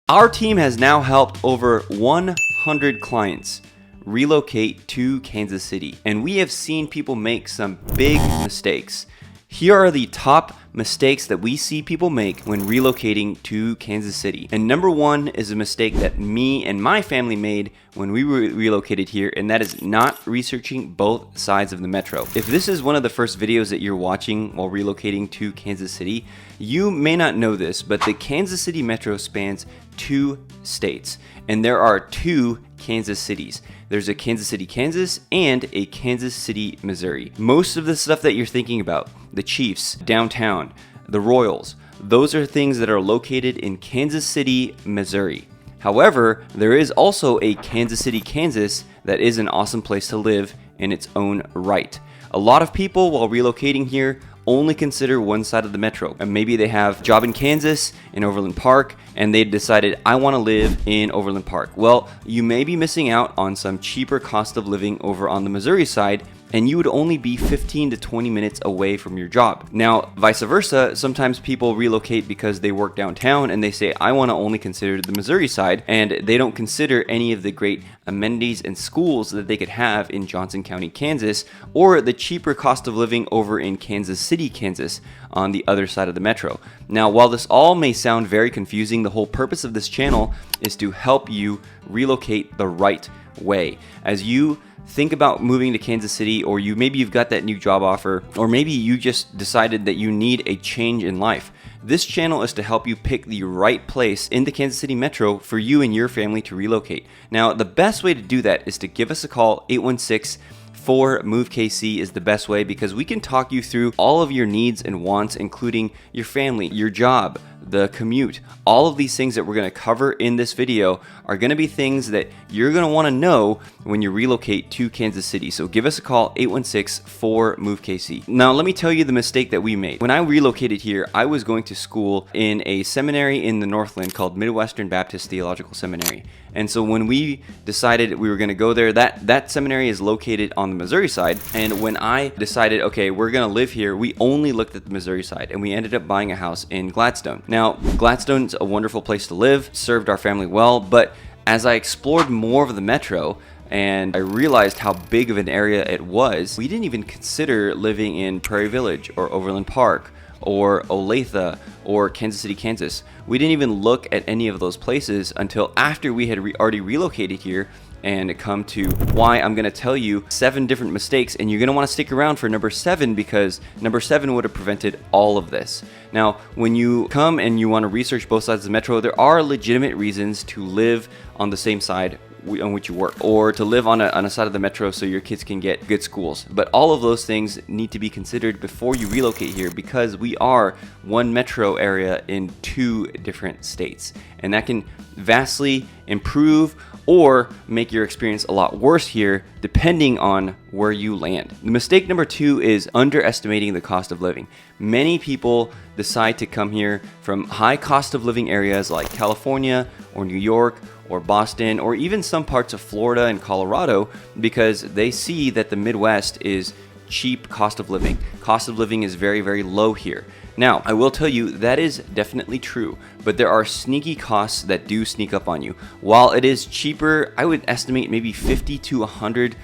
Our team has now helped over 100 clients relocate to Kansas City, and we have seen people make some big mistakes. Here are the top mistakes that we see people make when relocating to Kansas City. And number one is a mistake that me and my family made when we relocated here, and that is not researching both sides of the metro. If this is one of the first videos that you're watching while relocating to Kansas City, you may not know this, but the Kansas City metro spans 2 states, and there are 2 Kansas cities. There's a Kansas City, Kansas, and a Kansas City, Missouri. Most of the stuff that you're thinking about, the Chiefs, downtown, the Royals, those are things that are located in Kansas City, Missouri. However, there is also a Kansas City, Kansas that is an awesome place to live in its own right. A lot of people, while relocating here, only consider one side of the metro, and maybe they have a job in Kansas, in Overland Park, and they decided, I want to live in Overland Park. Well, you may be missing out on some cheaper cost of living over on the Missouri side, and you would only be 15 to 20 minutes away from your job. Now, vice versa, sometimes people relocate because they work downtown and they say, I want to only consider the Missouri side, and they don't consider any of the great amenities and schools that they could have in Johnson County, Kansas, or the cheaper cost of living over in Kansas City, Kansas, on the other side of the metro. Now, while this all may sound very confusing, the whole purpose of this channel is to help you relocate the right way. As you think about moving to Kansas City, or maybe you've got that new job offer, or maybe you just decided that you need a change in life. This channel is to help you pick the right place in the Kansas City metro for you and your family to relocate. Now, the best way to do that is to give us a call. 816-4MOVE-KC is the best way, because we can talk you through all of your needs and wants, including your family, your job, the commute. All of these things that we're going to cover in this video are going to be things that you're going to want to know when you relocate to Kansas City. So give us a call, 816-4MOVE-KC. Now, let me tell you the mistake that we made. When I relocated here, I was going to school in a seminary in the Northland called Midwestern Baptist Theological Seminary. And so when we decided we were going to go there, that seminary is located on the Missouri side. And when I decided, okay, we're going to live here, we only looked at the Missouri side, and we ended up buying a house in Gladstone. Now, Gladstone's a wonderful place to live, served our family well, but as I explored more of the metro and I realized how big of an area it was, we didn't even consider living in Prairie Village or Overland Park or Olathe or Kansas City, Kansas. We didn't even look at any of those places until after we had already relocated here and come to why I'm going to tell you 7 different mistakes, and you're going to want to stick around for number 7, because number 7 would have prevented all of this. Now, when you come and you want to research both sides of the metro, there are legitimate reasons to live on the same side on which you work, or to live on a side of the metro so your kids can get good schools. But all of those things need to be considered before you relocate here, because we are one metro area in 2 different states, and that can vastly improve or make your experience a lot worse here depending on where you land. The mistake number 2 is underestimating the cost of living. Many people decide to come here from high cost of living areas like California or New York or Boston, or even some parts of Florida and Colorado, because they see that the Midwest is cheap cost of living. Cost of living is very, very low here. Now, I will tell you that is definitely true, but there are sneaky costs that do sneak up on you. While it is cheaper, I would estimate maybe 50 to 100%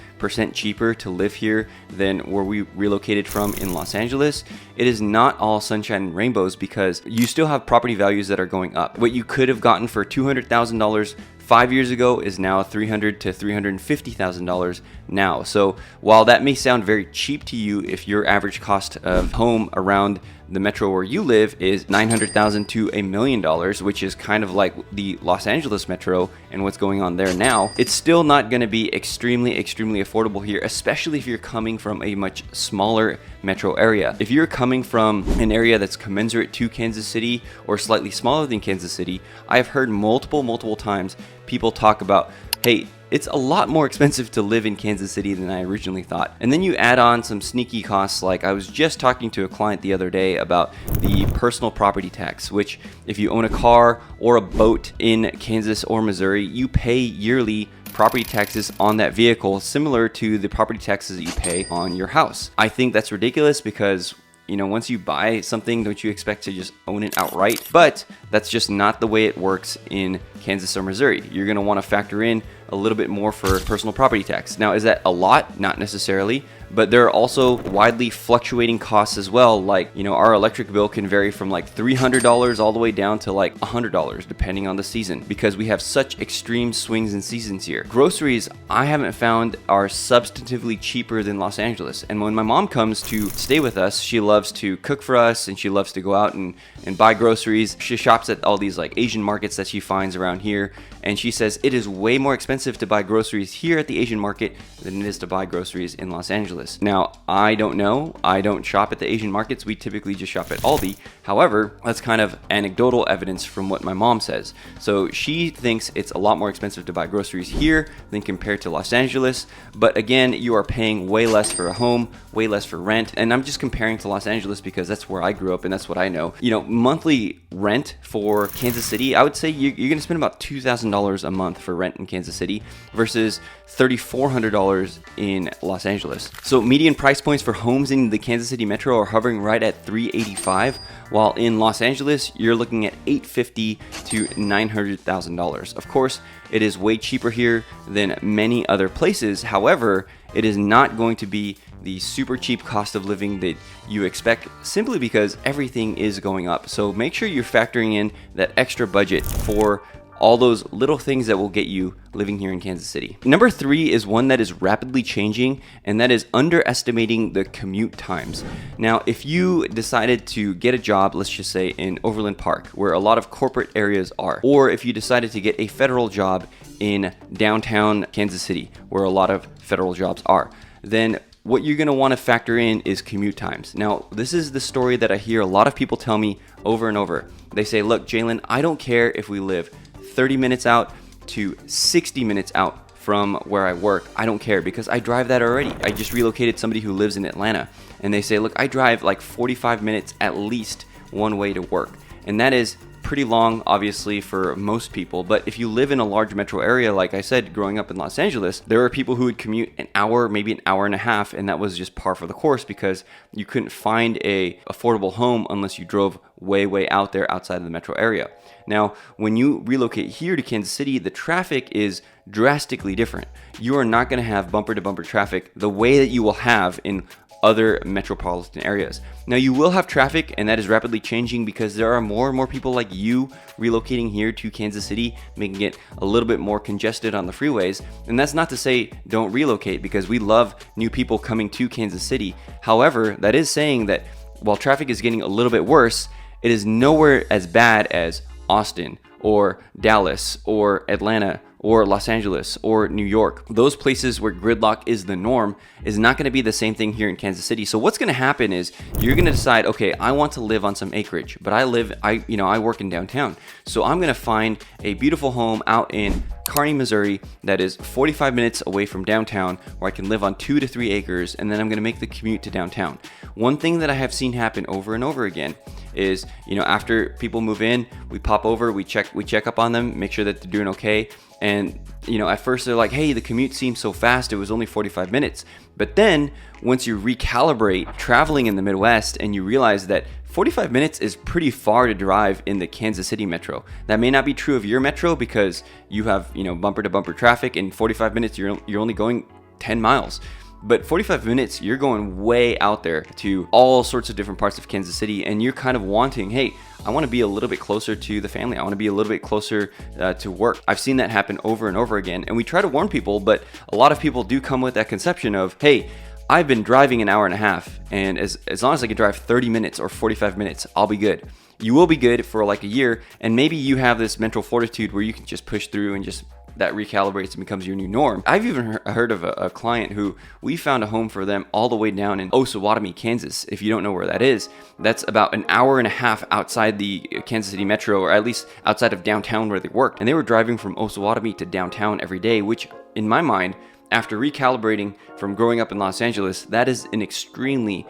cheaper to live here than where we relocated from in Los Angeles. It is not all sunshine and rainbows, because you still have property values that are going up. What you could have gotten for $200,000 5 years ago is now $300,000 to $350,000 now. So while that may sound very cheap to you, if your average cost of home around the metro where you live is $900,000 to $1 million, which is kind of like the Los Angeles metro and what's going on there now, it's still not going to be extremely affordable here, especially if you're coming from a much smaller metro area. If you're coming from an area that's commensurate to Kansas City or slightly smaller than Kansas City, I've heard multiple times people talk about, hey, it's a lot more expensive to live in Kansas City than I originally thought. And then you add on some sneaky costs, like I was just talking to a client the other day about the personal property tax, which if you own a car or a boat in Kansas or Missouri, you pay yearly property taxes on that vehicle, similar to the property taxes that you pay on your house. I think that's ridiculous, because once you buy something, don't you expect to just own it outright? But that's just not the way it works in Kansas or Missouri. You're going to want to factor in a little bit more for personal property tax. Now, is that a lot? Not necessarily, but there are also widely fluctuating costs as well. Like, our electric bill can vary from like $300 all the way down to like $100 depending on the season, because we have such extreme swings in seasons here. Groceries, I haven't found, are substantively cheaper than Los Angeles. And when my mom comes to stay with us, she loves to cook for us and she loves to go out and buy groceries. She shops at all these like Asian markets that she finds around here, and she says it is way more expensive to buy groceries here at the Asian market than it is to buy groceries in Los Angeles. Now, I don't know. I don't shop at the Asian markets. We typically just shop at Aldi. However, that's kind of anecdotal evidence from what my mom says. So she thinks it's a lot more expensive to buy groceries here than compared to Los Angeles. But again, you are paying way less for a home, way less for rent. And I'm just comparing to Los Angeles because that's where I grew up and that's what I know. Monthly rent for Kansas City, I would say you're going to spend about $2,000 a month for rent in Kansas City versus $3,400 in Los Angeles. So median price points for homes in the Kansas City metro are hovering right at $385, while in Los Angeles you're looking at $850,000 to $900,000. Of course, it is way cheaper here than many other places. However, it is not going to be the super cheap cost of living that you expect, simply because everything is going up. So make sure you're factoring in that extra budget for all those little things that will get you living here in Kansas City. Number 3 is one that is rapidly changing, and that is underestimating the commute times. Now, if you decided to get a job, let's just say in Overland Park, where a lot of corporate areas are, or if you decided to get a federal job in downtown Kansas City, where a lot of federal jobs are, then what you're going to want to factor in is commute times. Now, this is the story that I hear a lot of people tell me over and over. They say, look, Jaylenn, I don't care if we live 30 minutes out to 60 minutes out from where I work. I don't care because I drive that already. I just relocated somebody who lives in Atlanta, and they say, look, I drive like 45 minutes at least one way to work. And that is pretty long, obviously, for most people. But if you live in a large metro area, like I said, growing up in Los Angeles, there are people who would commute an hour, maybe an hour and a half, and that was just par for the course because you couldn't find a affordable home unless you drove way out there outside of the metro area. Now, when you relocate here to Kansas City, the traffic is drastically different. You are not going to have bumper-to-bumper traffic the way that you will have in other metropolitan areas. Now, you will have traffic, and that is rapidly changing because there are more and more people like you relocating here to Kansas City, making it a little bit more congested on the freeways. And that's not to say don't relocate, because we love new people coming to Kansas City. However, that is saying that while traffic is getting a little bit worse, it is nowhere as bad as Austin or Dallas or Atlanta or Los Angeles or New York. Those places where gridlock is the norm is not going to be the same thing here in Kansas City. So what's going to happen is you're going to decide, okay, I want to live on some acreage, but I work in downtown. So I'm going to find a beautiful home out in Kearney, Missouri that is 45 minutes away from downtown, where I can live on 2 to 3 acres, and then I'm going to make the commute to downtown. One thing that I have seen happen over and over again is, after people move in, we pop over, we check up on them, make sure that they're doing okay. And, at first they're like, hey, the commute seems so fast. It was only 45 minutes. But then once you recalibrate traveling in the Midwest and you realize that 45 minutes is pretty far to drive in the Kansas City metro. That may not be true of your metro because you have, bumper to bumper traffic. In 45 minutes, you're only going 10 miles. But 45 minutes, you're going way out there to all sorts of different parts of Kansas City, and you're kind of wanting, hey, I want to be a little bit closer to the family. I want to be a little bit closer to work. I've seen that happen over and over again, and we try to warn people, but a lot of people do come with that conception of, hey, I've been driving an hour and a half, and as long as I can drive 30 minutes or 45 minutes, I'll be good. You will be good for like a year, and maybe you have this mental fortitude where you can just push through and just that recalibrates and becomes your new norm. I've even heard of a client who we found a home for them all the way down in Osawatomie, Kansas. If you don't know where that is, that's about an hour and a half outside the Kansas City metro, or at least outside of downtown where they worked. And they were driving from Osawatomie to downtown every day, which in my mind, after recalibrating from growing up in Los Angeles, that is an extremely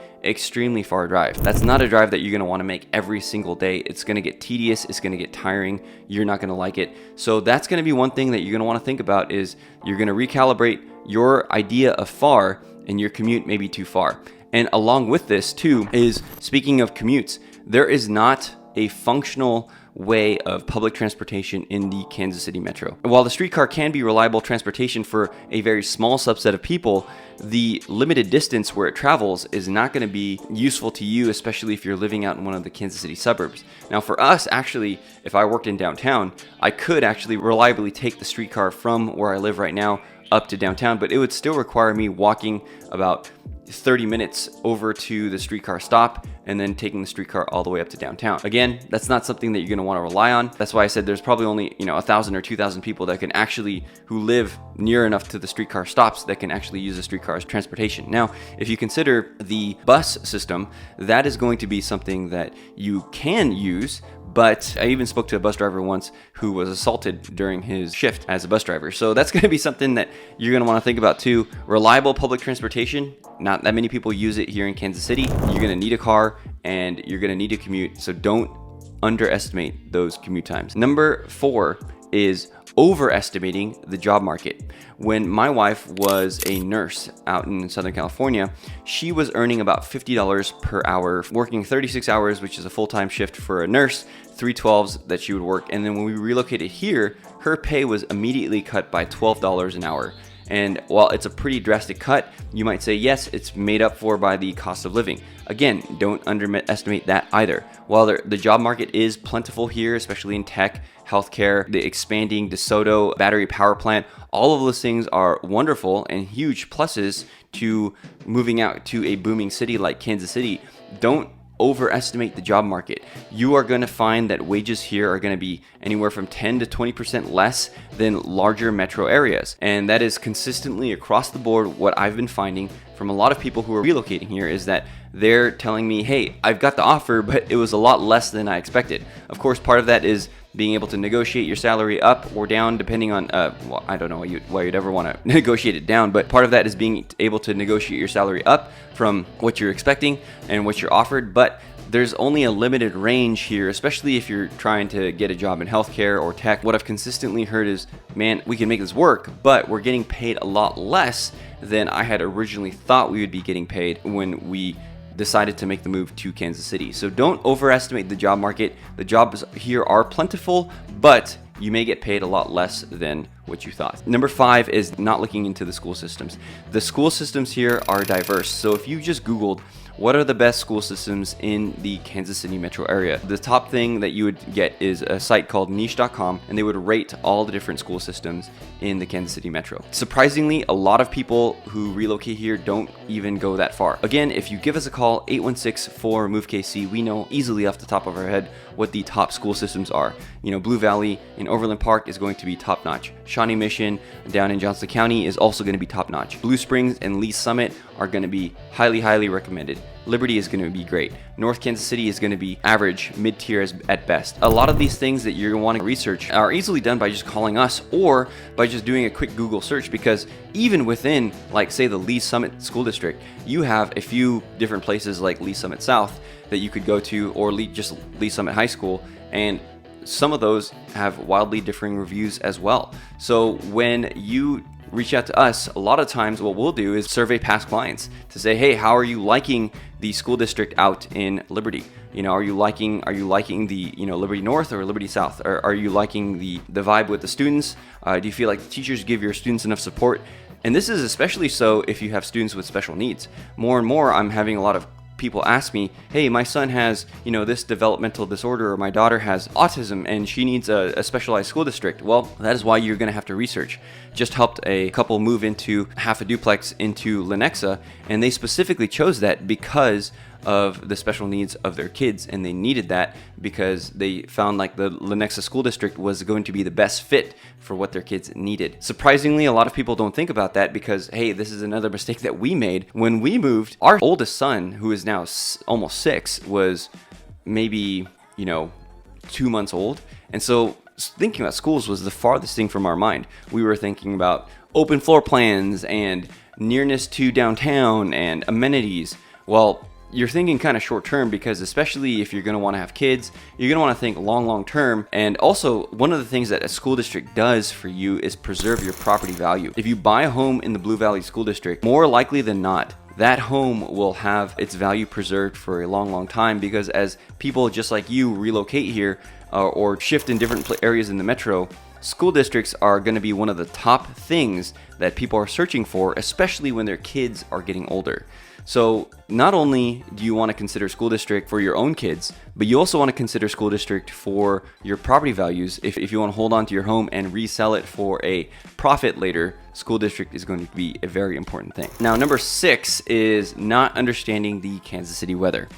far drive. That's not a drive that you're going to want to make every single day. It's going to get tedious. It's going to get tiring. You're not going to like it. So that's going to be one thing that you're going to want to think about, is you're going to recalibrate your idea of far, and your commute may be too far. And along with this too is, speaking of commutes, there is not a functional way of public transportation in the Kansas City metro. While the streetcar can be reliable transportation for a very small subset of people, the limited distance where it travels is not going to be useful to you, especially if you're living out in one of the Kansas City suburbs. Now for us, actually, if I worked in downtown, I could actually reliably take the streetcar from where I live right now up to downtown, but it would still require me walking about 30 minutes over to the streetcar stop and then taking the streetcar all the way up to downtown. Again, that's not something that you're going to want to rely on. That's why I said there's probably only 1,000 or 2,000 people that can actually, who live near enough to the streetcar stops, that can actually use the streetcar as transportation. Now, if you consider the bus system, that is going to be something that you can use. But I even spoke to a bus driver once who was assaulted during his shift as a bus driver. So that's going to be something that you're going to want to think about too. Reliable public transportation, not that many people use it here in Kansas City. You're going to need a car and you're going to need to commute. So don't underestimate those commute times. Number 4 is overestimating the job market. When my wife was a nurse out in Southern California, she was earning about $50 per hour, working 36 hours, which is a full-time shift for a nurse, 3/12s that she would work. And then when we relocated here, her pay was immediately cut by $12 an hour. And while it's a pretty drastic cut, you might say, yes, it's made up for by the cost of living. Again, don't underestimate that either. While the job market is plentiful here, especially in tech, healthcare, the expanding DeSoto battery power plant, all of those things are wonderful and huge pluses to moving out to a booming city like Kansas City. Don't overestimate the job market. You are going to find that wages here are going to be anywhere from 10 to 20% less than larger metro areas. And that is consistently across the board. What I've been finding from a lot of people who are relocating here is that they're telling me, hey, I've got the offer, but it was a lot less than I expected. Of course, part of that is being able to negotiate your salary up or down depending on, well, I don't know why you'd ever want to negotiate it down, but part of that is being able to negotiate your salary up from what you're expecting and what you're offered. But there's only a limited range here, especially if you're trying to get a job in healthcare or tech. What I've consistently heard is, man, we can make this work, but we're getting paid a lot less than I had originally thought we would be getting paid when we decided to make the move to Kansas City. So don't overestimate the job market. The jobs here are plentiful, but you may get paid a lot less than what you thought. Number 5 is not looking into the school systems. The school systems here are diverse. So if you just Googled, what are the best school systems in the Kansas City metro area, the top thing that you would get is a site called niche.com, and they would rate all the different school systems in the Kansas City metro. Surprisingly, a lot of people who relocate here don't even go that far. Again, if you give us a call, 816-4-MOVE-KC, we know easily off the top of our head what the top school systems are. Blue Valley in Overland Park is going to be top notch. Shawnee Mission down in Johnston County is also going to be top notch. Blue Springs and Lee Summit are going to be highly, highly recommended. Liberty is going to be great. North Kansas City is going to be average, mid-tier at best. A lot of these things that you're wanting to research are easily done by just calling us or by just doing a quick Google search, because even within, like, say, the Lee Summit School District, you have a few different places like Lee Summit South that you could go to, or just Lee Summit High School, and some of those have wildly differing reviews as well. So when you reach out to us, a lot of times what we'll do is survey past clients to say, hey, how are you liking the school district out in Liberty? Are you liking the Liberty North or Liberty South? Or are you liking the vibe with the students? Do you feel like the teachers give your students enough support? And this is especially so if you have students with special needs. More and more, I'm having a lot of people ask me, hey, my son has, this developmental disorder, or my daughter has autism and she needs a specialized school district. Well, that is why you're going to have to research. Just helped a couple move into half a duplex into Lenexa, and they specifically chose that because of the special needs of their kids, and they needed that because they found like the Lenexa school district was going to be the best fit for what their kids needed. Surprisingly, a lot of people don't think about that because, hey, this is another mistake that we made. When we moved, our oldest son, who is now almost 6, was maybe, 2 months old. And so thinking about schools was the farthest thing from our mind. We were thinking about open floor plans and nearness to downtown and amenities. Well, you're thinking kind of short term, because especially if you're going to want to have kids, you're going to want to think long term. And also, one of the things that a school district does for you is preserve your property value. If you buy a home in the Blue Valley School District, more likely than not, that home will have its value preserved for a long, long time, because as people just like you relocate here or shift in different areas in the metro, school districts are going to be one of the top things that people are searching for, especially when their kids are getting older. So not only do you want to consider school district for your own kids, but you also want to consider school district for your property values. If you want to hold on to your home and resell it for a profit later, school district is going to be a very important thing. Now, number 6 is not understanding the Kansas City weather.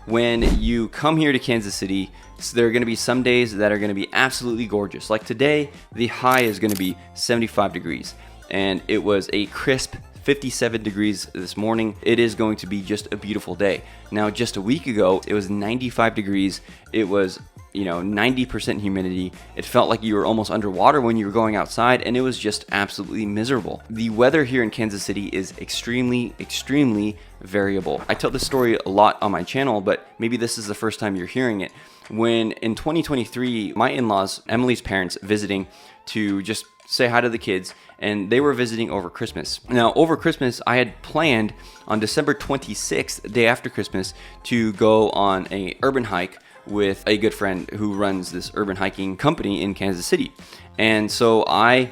When you come here to Kansas City, there are going to be some days that are going to be absolutely gorgeous. Like today, the high is going to be 75 degrees, and it was a crisp 57 degrees this morning. It is going to be just a beautiful day. Now, just a week ago, it was 95 degrees. It was 90% humidity. It felt like you were almost underwater when you were going outside, and it was just absolutely miserable. The weather here in Kansas City is extremely, extremely variable. I tell this story a lot on my channel, but maybe this is the first time you're hearing it. When in 2023, my in-laws, Emily's parents, visiting to just say hi to the kids, and they were visiting over Christmas. Now, over Christmas, I had planned on December 26th, day after Christmas, to go on an urban hike with a good friend who runs this urban hiking company in Kansas City. And so I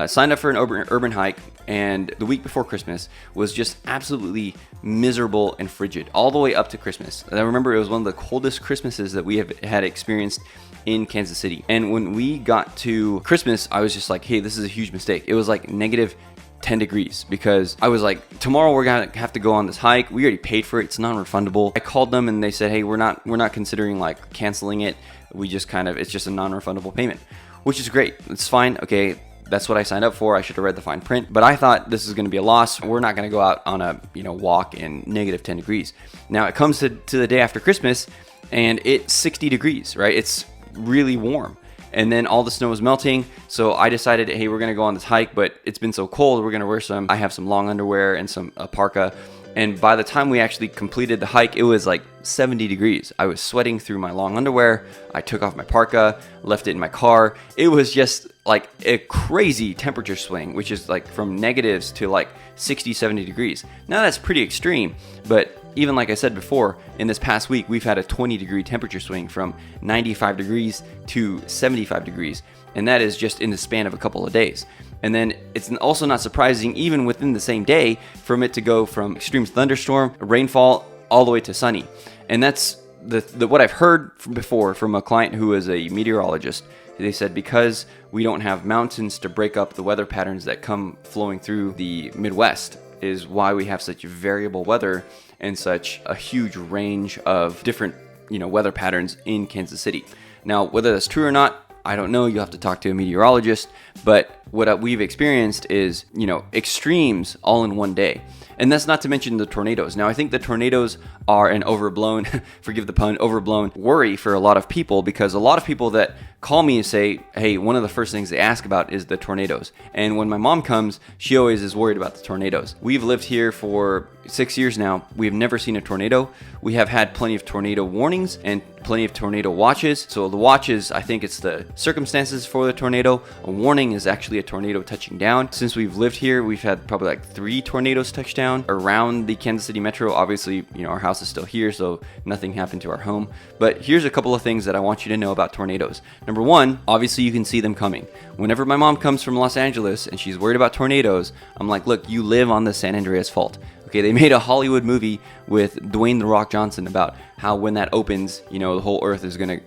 signed up for an urban hike, and the week before Christmas was just absolutely miserable and frigid all the way up to Christmas. And I remember it was one of the coldest Christmases that we have had experienced in Kansas City. And when we got to Christmas, I was just like, hey, this is a huge mistake. It was like negative 10 degrees, because I was like, tomorrow we're gonna have to go on this hike. We already paid for it. It's non-refundable. I called them and they said, hey, we're not considering like canceling it. We just it's just a non-refundable payment, which is great. It's fine. Okay. That's what I signed up for. I should have read the fine print, but I thought this is going to be a loss. We're not going to go out on a walk in negative 10 degrees. Now it comes to the day after Christmas, and it's 60 degrees, right? It's really warm. And then all the snow was melting. So I decided, hey, we're going to go on this hike, but it's been so cold. We're going to wear I have some long underwear and some parka. And by the time we actually completed the hike, it was like 70 degrees. I was sweating through my long underwear. I took off my parka, left it in my car. It was just like a crazy temperature swing, which is like from negatives to like 60, 70 degrees. Now that's pretty extreme, but even like I said before, in this past week, we've had a 20-degree temperature swing from 95 degrees to 75 degrees. And that is just in the span of a couple of days. And then it's also not surprising, even within the same day, from it to go from extreme thunderstorm, rainfall, all the way to sunny. And that's what I've heard before from a client who is a meteorologist. They said because we don't have mountains to break up the weather patterns that come flowing through the Midwest is why we have such variable weather and such a huge range of different, weather patterns in Kansas City. Now, whether that's true or not, I don't know. You'll have to talk to a meteorologist. But what we've experienced is, extremes all in one day. And that's not to mention the tornadoes. Now, I think the tornadoes are an overblown, forgive the pun, overblown worry for a lot of people, because a lot of people that call me and say, hey, one of the first things they ask about is the tornadoes. And when my mom comes, she always is worried about the tornadoes. We've lived here for 6 years now. We've never seen a tornado. We have had plenty of tornado warnings and plenty of tornado watches. So the watches, I think it's the circumstances for the tornado. A warning is actually a tornado touching down. Since we've lived here, we've had probably like 3 tornadoes touch down around the Kansas City metro. Obviously, our house is still here, so nothing happened to our home. But here's a couple of things that I want you to know about tornadoes. Number one, obviously you can see them coming. Whenever my mom comes from Los Angeles and she's worried about tornadoes, I'm like, look, you live on the San Andreas Fault. Okay, they made a Hollywood movie with Dwayne "The Rock" Johnson about how when that opens, the whole earth is going to,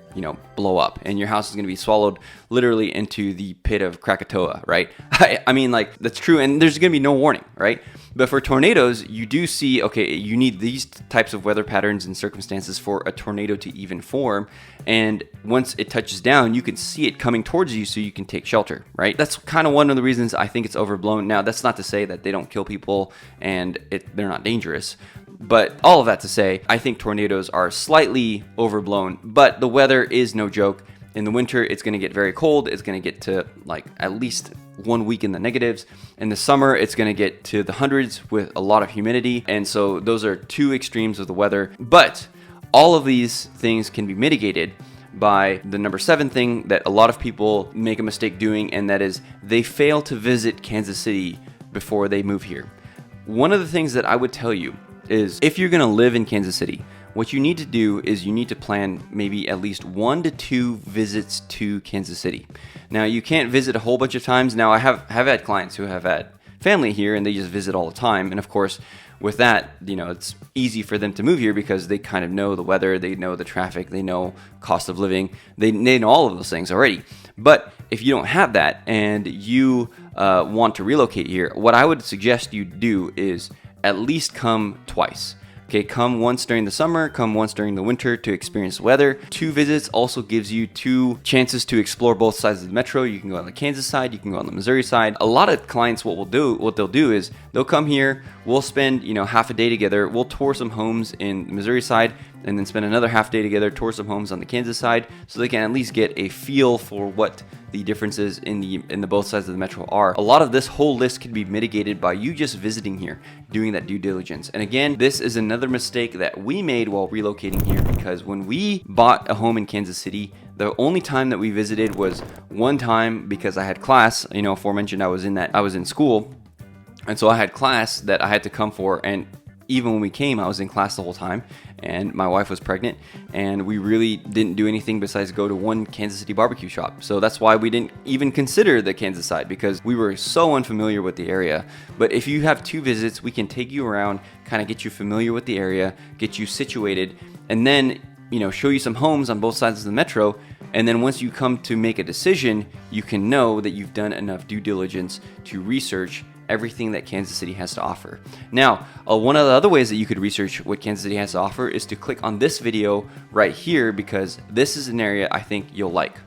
blow up and your house is going to be swallowed literally into the pit of Krakatoa, right? I mean, like, that's true, and there's going to be no warning, right? But for tornadoes, you do see, okay, you need these types of weather patterns and circumstances for a tornado to even form. And once it touches down, you can see it coming towards you so you can take shelter, right? That's kind of one of the reasons I think it's overblown. Now, that's not to say that they don't kill people and they're not dangerous. But all of that to say, I think tornadoes are slightly overblown, but the weather is no joke. In the winter, it's going to get very cold. It's going to get to like at least 1 week in the negatives. In the summer, it's going to get to the hundreds with a lot of humidity. And so those are 2 extremes of the weather. But all of these things can be mitigated by the number 7 thing that a lot of people make a mistake doing, and that is they fail to visit Kansas City before they move here. One of the things that I would tell you is if you're gonna live in Kansas City, what you need to do is you need to plan maybe at least 1 to 2 visits to Kansas City. Now, you can't visit a whole bunch of times. Now, I have had clients who have had family here and they just visit all the time. And of course, with that, it's easy for them to move here because they kind of know the weather, they know the traffic, they know cost of living, they know all of those things already. But if you don't have that and you want to relocate here, what I would suggest you do is at least come twice. Okay, come once during the summer, come once during the winter to experience the weather. 2 visits also gives you 2 chances to explore both sides of the metro. You can go on the Kansas side, you can go on the Missouri side. A lot of clients, what they'll do is they'll come here, we'll spend, half a day together, we'll tour some homes in the Missouri side, and then spend another half day together, tour some homes on the Kansas side, so they can at least get a feel for what the differences in the both sides of the metro are. A lot of this whole list can be mitigated by you just visiting here, doing that due diligence. And again, this is another mistake that we made while relocating here, because when we bought a home in Kansas City, the only time that we visited was one time because I had class. Aforementioned, I was in school, and so I had class that I had to come for, and even when we came, I was in class the whole time, and my wife was pregnant, and we really didn't do anything besides go to one Kansas City barbecue shop. So that's why we didn't even consider the Kansas side, because we were so unfamiliar with the area. But if you have 2 visits, we can take you around, kind of get you familiar with the area, get you situated, and then show you some homes on both sides of the metro. And then once you come to make a decision, you can know that you've done enough due diligence to research everything that Kansas City has to offer. Now, one of the other ways that you could research what Kansas City has to offer is to click on this video right here, because this is an area I think you'll like.